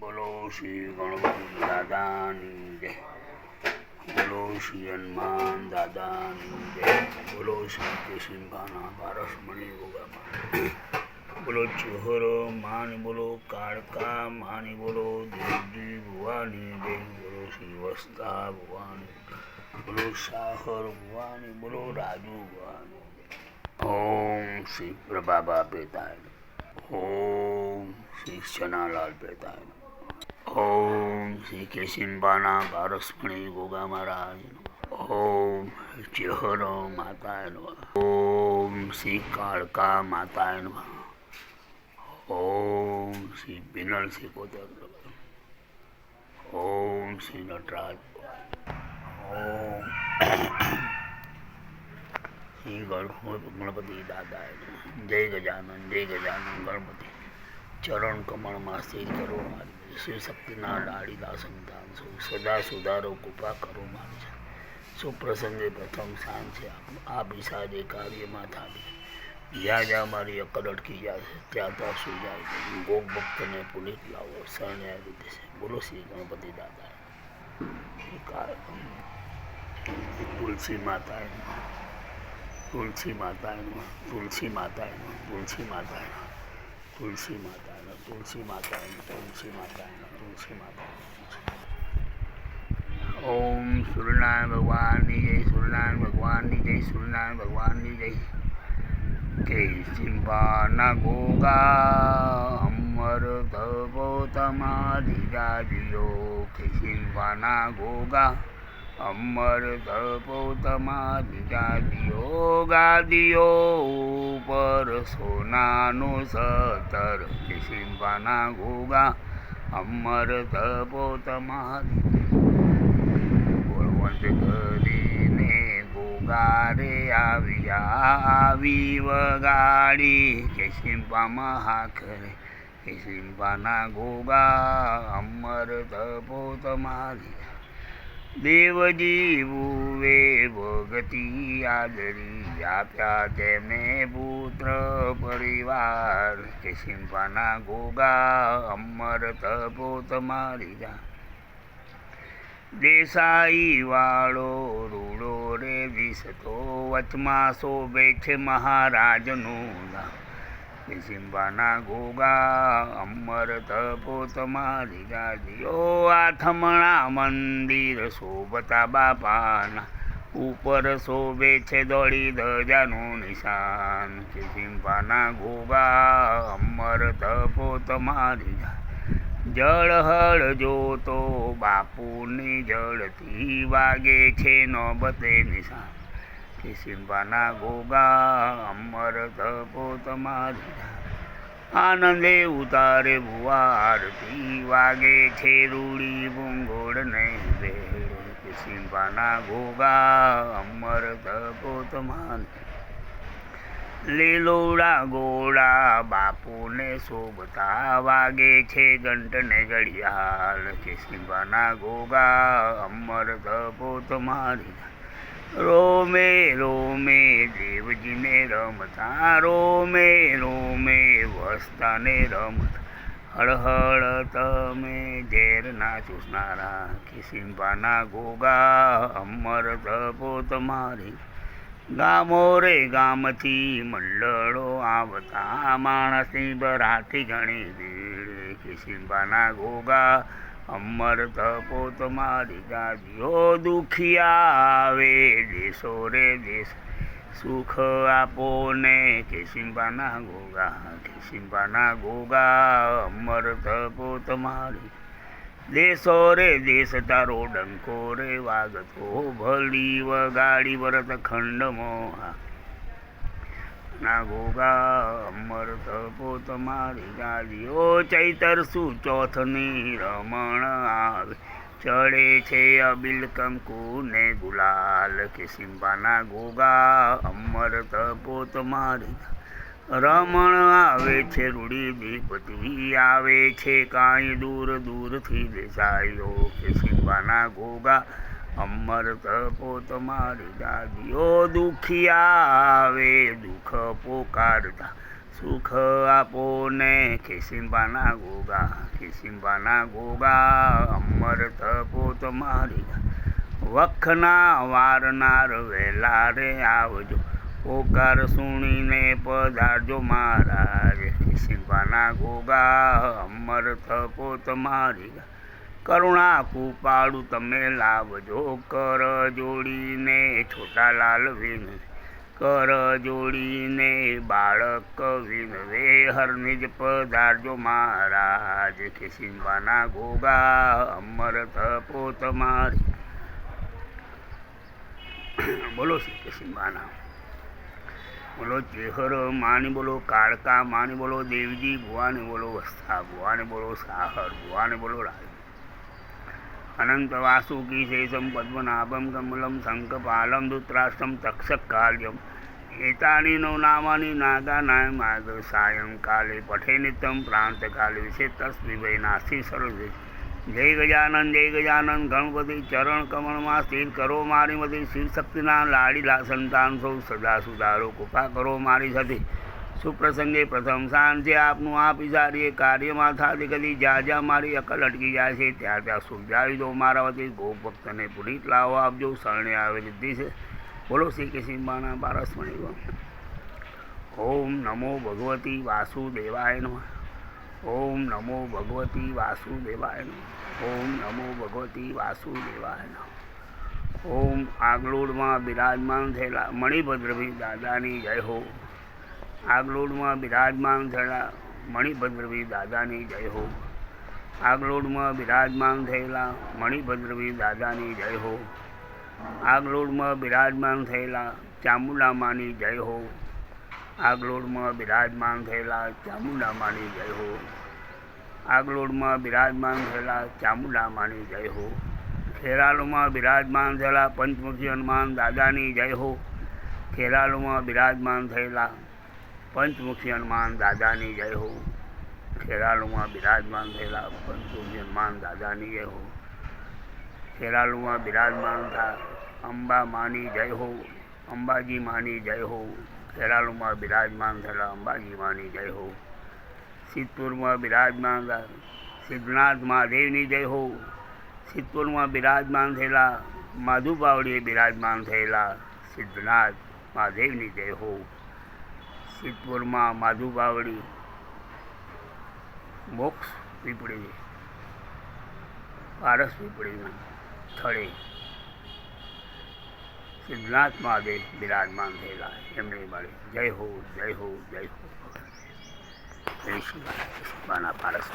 બોલો શ્રી ગણપતિ દાદાની જય. બોલો શ્રી હનુમાન દાદાની જય. બોલો શ્રી કેશિંભાના પારસમણી ગોગામાં. બોલો ચોહરો માની, બોલો કાળકા માની, બોલો દેવજી ભુવાની જય. બોલો શ્રી વસ્તા ભુવાની, બોલો સાહર ભુવાની, બોલો રાજુ ભુવાની. ઓમ શ્રી પ્રભાબા પેતાય, ઓમ શ્રી ચનાલાલ પેતાય, ઓમ શ્રી કેશિંબાના પારસમણી ગોગા મહારાજ, ઓમ ચેહર માતાય નમઃ, ઓમ શ્રી કાળકા માતાય નમઃ, ઓમ શ્રી બિનલ સિકોતર, ઓમ શ્રી નટરાજ, ઓમ શ્રી ગણપતિ દાદાય જય. ગજાનન જય ગજાનન ગણપતિ. ચરણ કમળમાં સ્થિર કરો મારી, શિવશક્તિના લાડીલા સંતાન છું. સદા સુધારો કૃપા કરો મારી. સુપ્રસંગે પ્રથમ સ્થાન છે આ બિસાજે કાર્યમાં થાકી. જ્યાં જ્યાં મારી અકલ અટકી જાય છે ત્યાં ત્યાં સુઈ જાય છે. ગોગ ભક્તને પુનિત લાવો, શરણે આવી દેશે. બોલો શ્રી ગણપતિ દાદા. તુલસી માતાએ, તુલસી માતાએ, તુલસી માતાએ, તુલસી માતાએ, તુલસી માતાએ, તુલસી માતાએ, તુલસી માતાએ, તુલસી માતાએ. ઓમ સૂર્યનારાયણ ભગવાનની જય, સૂર્યનારાયણ ભગવાનની જય, સૂર્યનારાયણ ભગવાનની જય. કેશિંબાના ગોગા અમર ધવો તમારી ગાદીઓ. કેશિંબાના ગોગા અમર ધવો તમારી ગાદીઓ. ગાદીઓ ઉપર સોનાનું સતર. કેશિંબાના ગોગા અમર ધવો તમારી. બળવંત કરીને ગોગા રે આવી વગાડી. કેશિંબામાં હાખરે કેશિંબાના ગોગા અમર ધવો તમારી. દેવજી ભુવે ભગતી આદરી આપ્યા તેમને પુત્ર પરિવાર. કેશિંબાના ગોગા અમર ધવો તમારી. દેસાઈ વાળો રૂડો રે વિસતો વચમાં શોભે છે મહારાજનું. કેશિંબાના ગોગા અમર ધવો તમારી ગાદીઓ. આથમણા મંદિર શોભતા બાપાના ઉપર શોભે છે દોડી ધજાનું નિશાન. કેશિંબાના ગોગા અમર ધવો તમારી. જળહળ જોતો બાપુની જળથી વાગે છે નોબતે નિશાન. કેશિંબાના ગોગા અમર ધવો તમારી. આનંદે ઉતારે ભુવા આરતી વાગે છે રૂડી ભૂંગોળને વેળ. કેશિંબાના ગોગા અમર ધવો તમારી. લીલોડા ગોળા બાપુને શોભતા વાગે છે ઘંટને ઘડિયાળ. કેશિંબાના ગોગા અમર ધવો તમારી. રોમે રોમે દેવજીને રમતા, રોમે રોમે વસ્તાને રમતા. હળહળ તમે ઝેરના ચૂસનારા. કેશિંબાના ગોગા અમર ધવો તમારી. ગામો રે ગામથી મંડળો આવતા, માણસની ભરાતી ઘણી ભીડ. કેશિંબાના ગોગા અમર ધવો તમારી ગાદીઓ. દુખિયા આવે દેશો રે દેશ સુખ આપો ને. કેશિંબાના ગોગા, કેશિંબાના ગોગા અમર ધવો તમારી. દેશો રે દેશ તારો ડંકો રે વાગતો ભલી વગાડી વરત ખંડમાં. ના ગોગા અમર ધવો તમારી ગાદીઓ. ચૈતર સુચોથની રમણ આવે ચડે છે અબિલ કંકુ ને ગુલાલ. કેશિંબાના ગોગા અમર ધવો તમારી. રમણ આવે છે રૂડી દીપતી આવે છે કાંઈ દૂર દૂરથી દેસાઈઓ. કેશિંબાના ગોગા અમર ધવો તમારી ગાદીઓ. દુખિયા આવે દુઃખ પોકારતા સુખ આપો ને ખિસીમ્બાના ગોગા, ખિસીમ્બાના ગોગા અમર તપો તમારી. વખના વારનાર વહેલા રે આવજો, પોકાર સુણીને પધારજો મહારાજ. ખિસીમ્બાના ગોગા અમર તપો તમારી, કરુણા કૃપાળુ તમે લાવજો. કર જોડીને છોટાલાલ વિનવે, કર જોડીને બાળક વિનવે, હરનિજ પધારજો મહારાજ. ખિસીમ્બાના ગોગા અમર તપો તમારી. બોલો શ્રી ખિસીમ્બાના, બોલો ચેહર માની, બોલો કાળકા માની, બોલો દેવજી ભુવાની, બોલો વસ્તા ભુવાની, બોલો સાહર ભુવાની, બોલો રાજ. અનંત વાસુકી શેષમ પદ્મનાભમ કમલમ શંખપાલમ ધૃતરાષ્ટ્રમ તક્ષક કાલ્યમ, એતાની નવનામાની નાગાનાય માર્ગ. સાયંકાલે પઠે નિત્યમ પ્રાંતકાલે વિશે તસ્મી નાસ્તિ સર્વે. જય ગજાનંદ જય ગજાનંદ ગણપતિ, ચરણ કમળમાં સ્થિર કરો મારી મતિ. શિવ શક્તિના લાડીલા સંતાન સૌ સદા સુધારો, કૃપા કરો મારી સાથે. સુપ્રસંગે પ્રથમ સ્થાન છે આપનું, આ પિસારીએ કાર્યમાં થાતી કદી. જ્યાં જ્યાં મારી અકલ અટકી જાય છે ત્યાં ત્યાં સુલઝાવી દો મારા વતી. ગોપ ભક્તને પુનિત લાવો આપજો, શરણે આવે સિદ્ધિ છે. બોલો શ્રી ખિસીમ્બાના પારસમણી. ઓમ નમો ભગવતી વાસુદેવાય નમઃ. ઓમ નમો ભગવતી વાસુદેવાય નમઃ. ઓમ નમો ભગવતી વાસુદેવાય નમઃ. ઓમ આગલોડમાં બિરાજમાન થયેલા મણિભદ્રભી દાદાની જય હો. આગલોડમાં બિરાજમાન થયેલા મણિભદ્રભી દાદાની જય હો. આગલોડમાં બિરાજમાન થયેલા મણિભદ્રભી દાદાની જય હો. આગલોડમાં બિરાજમાન થયેલા ચામુંડામાની જય હો. આગલોડમાં બિરાજમાન થયેલા ચામુંડામાની જય હો. આગલોડમાં બિરાજમાન થયેલા ચામુંડામાની જય હો. ખેરાલુમાં બિરાજમાન થયેલા પંચમુખી હનુમાન દાદાની જય હો. ખેરાલુમાં બિરાજમાન થયેલા પંચમુખી હનુમાન દાદાની જય હો. ખેરાલુમાં બિરાજમાન થયેલા પંચમુખી હનુમાન દાદાની જય હો. ખેરાલુમાં બિરાજમાન થયા અંબા માની જય હો. અંબાજી માની જય હો. ખેરાલુમાં બિરાજમાન થયેલા અંબાજી માની જય હો. સિદ્ધપુરમાં બિરાજમાન સિદ્ધનાથ મહાદેવની જય હો. સિદ્ધપુરમાં બિરાજમાન થયેલા માધુ બાવળીએ બિરાજમાન થયેલા સિદ્ધનાથ મહાદેવની જય હો. સિદ્ધપુરમાં માધુ બાવળી મોક્ષ પીપળી પારસ પીપળીના સ્થળે સિદ્ધનાથ મહાદેવ બિરાજમાન થયેલા એમને મળે જય હો જય હો જય હો. જય શ્રી ખિસીમ્બાના પારસ.